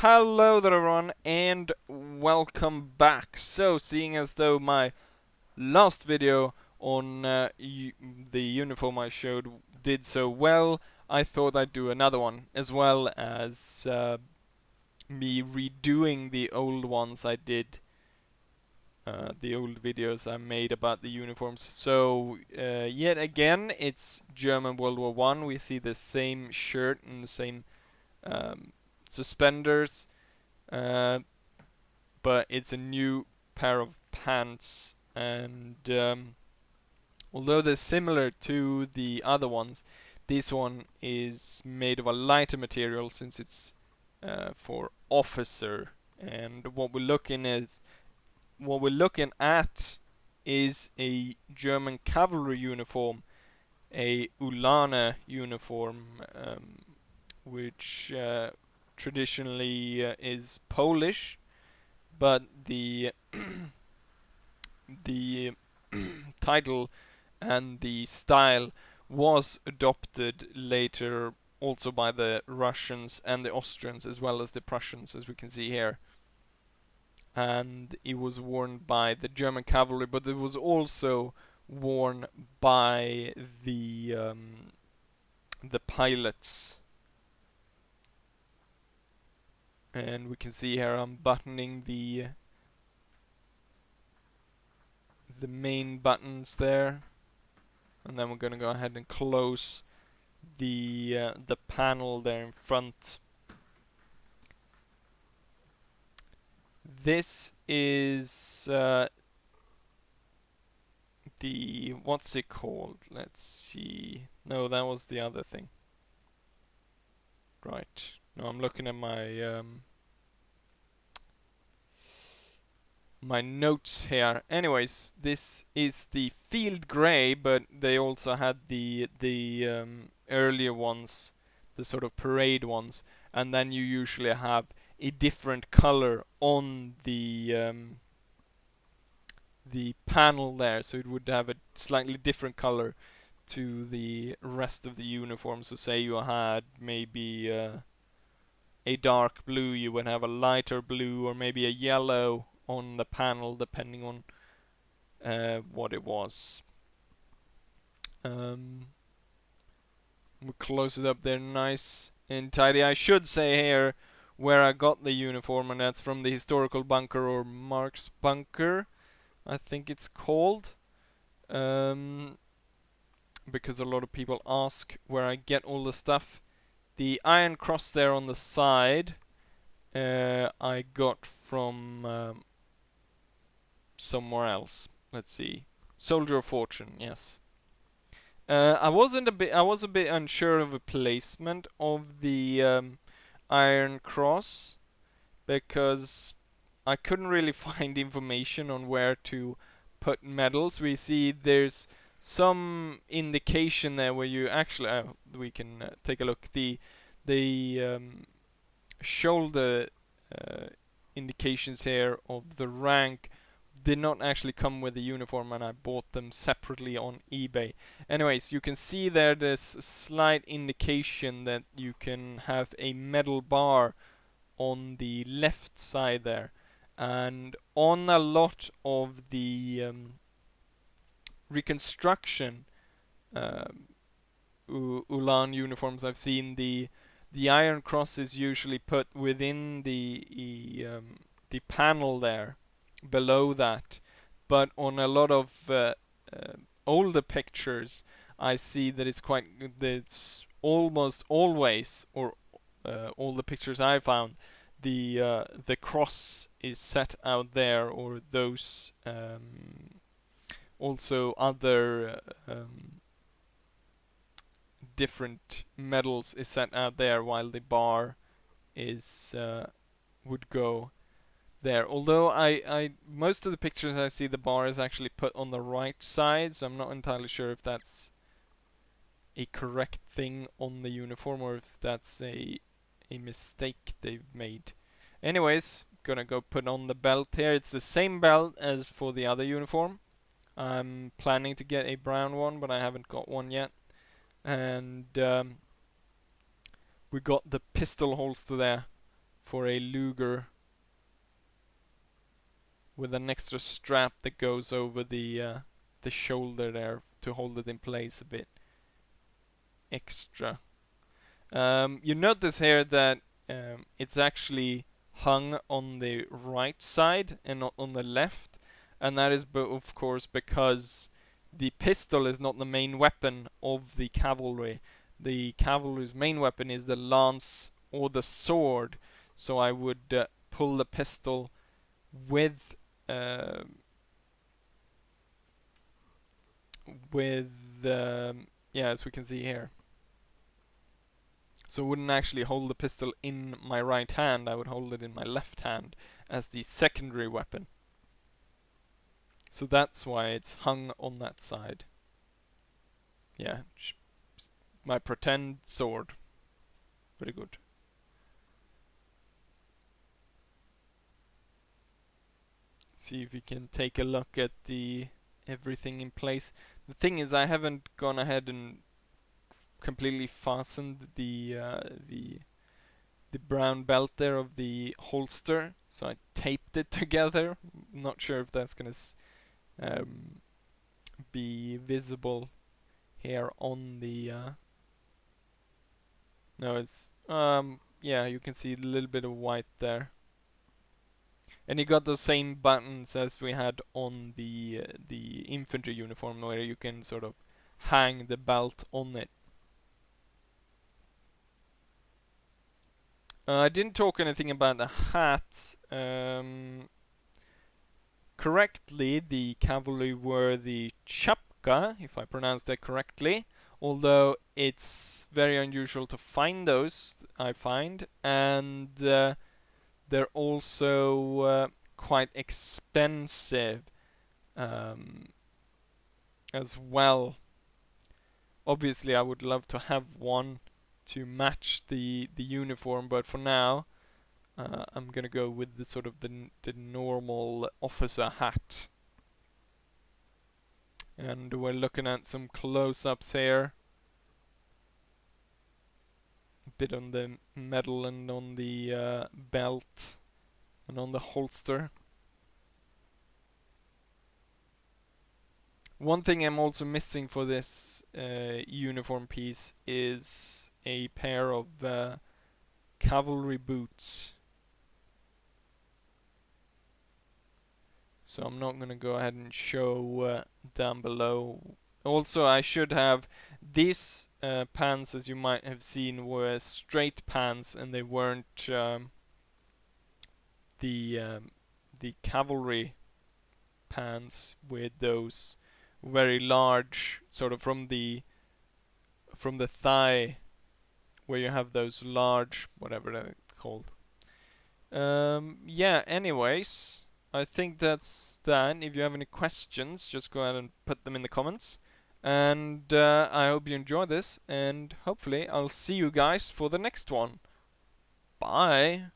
Hello there everyone and welcome back. So, seeing as though my last video on the uniform I showed did so well, I thought I'd do another one, as well as me redoing the old ones I did, the old videos I made about the uniforms. So, yet again, it's German World War One. We see the same shirt and the same suspenders. Uh, but it's a new pair of pants, and although they're similar to the other ones, this one is made of a lighter material since it's for officer. And what we're looking at is a German cavalry uniform, a Uhlan uniform, which traditionally is Polish, but the title and the style was adopted later also by the Russians and the Austrians, as well as the Prussians, as we can see here. And it was worn by the German cavalry, but it was also worn by the pilots. And we can see here I'm buttoning the main buttons there, and then we're gonna go ahead and close the panel there in front. This is the, what's it called? Let's see. No, that was the other thing. Right. No, I'm looking at my notes here. Anyways, this is the field gray, but they also had the earlier ones, the sort of parade ones, and then you usually have a different color on the panel there, so it would have a slightly different color to the rest of the uniform. So say you had maybe a dark blue, you would have a lighter blue, or maybe a yellow on the panel, depending on what it was. We'll close it up there nice and tidy. I should say here where I got the uniform, and that's from the historical bunker, or Mark's bunker, I think it's called. Because a lot of people ask where I get all the stuff. The iron cross there on the side I got from somewhere else. Let's see. Soldier of Fortune, yes. I was a bit unsure of the placement of the Iron Cross, because I couldn't really find information on where to put medals. We see there's some indication there where you actually we can take a look. The shoulder indications here of the rank did not actually come with the uniform, and I bought them separately on eBay. Anyways, you can see there's a slight indication that you can have a medal bar on the left side there, and on a lot of the reconstruction Uhlan uniforms I've seen, the iron cross is usually put within the panel there below that, but on a lot of older pictures I see that it's almost always, or all the pictures I found, the cross is set out there, or those also other different medals is set out there, while the bar is would go there. Although I most of the pictures I see the bar is actually put on the right side, so I'm not entirely sure if that's a correct thing on the uniform, or if that's a mistake they've made. Anyways, gonna go put on the belt here. It's the same belt as for the other uniform. I'm planning to get a brown one, but I haven't got one yet. And we got the pistol holster there for a Luger with an extra strap that goes over the shoulder there to hold it in place a bit extra. You notice here that it's actually hung on the right side and not on the left, and that is of course because the pistol is not the main weapon of the cavalry. The cavalry's main weapon is the lance or the sword, so I would pull the pistol with uh, with yeah, as we can see here. So I wouldn't actually hold the pistol in my right hand, I would hold it in my left hand as the secondary weapon. So that's why it's hung on that side. Yeah, my pretend sword. Very good. See if we can take a look at the everything in place. The thing is, I haven't gone ahead and completely fastened the brown belt there of the holster, so I taped it together. Not sure if that's gonna be visible here on the no, it's yeah, you can see a little bit of white there. And you got those same buttons as we had on the infantry uniform, where you can sort of hang the belt on it. I didn't talk anything about the hat. Correctly, the cavalry wore the chapka, if I pronounced that correctly. Although it's very unusual to find those, I find, and they're also quite expensive as well. Obviously, I would love to have one to match the uniform, but for now, I'm gonna go with the sort of the normal officer hat. And we're looking at some close-ups here. A bit on the medal and on the belt and on the holster. One thing I'm also missing for this uniform piece is a pair of cavalry boots. So I'm not going to go ahead and show down below. Also, I should have these pants, as you might have seen, were straight pants, and they weren't the cavalry pants with those very large, sort of from the thigh, where you have those large, whatever they're called. Yeah, anyways, I think that's that. If you have any questions, just go ahead and put them in the comments. And I hope you enjoy this, and hopefully I'll see you guys for the next one. Bye!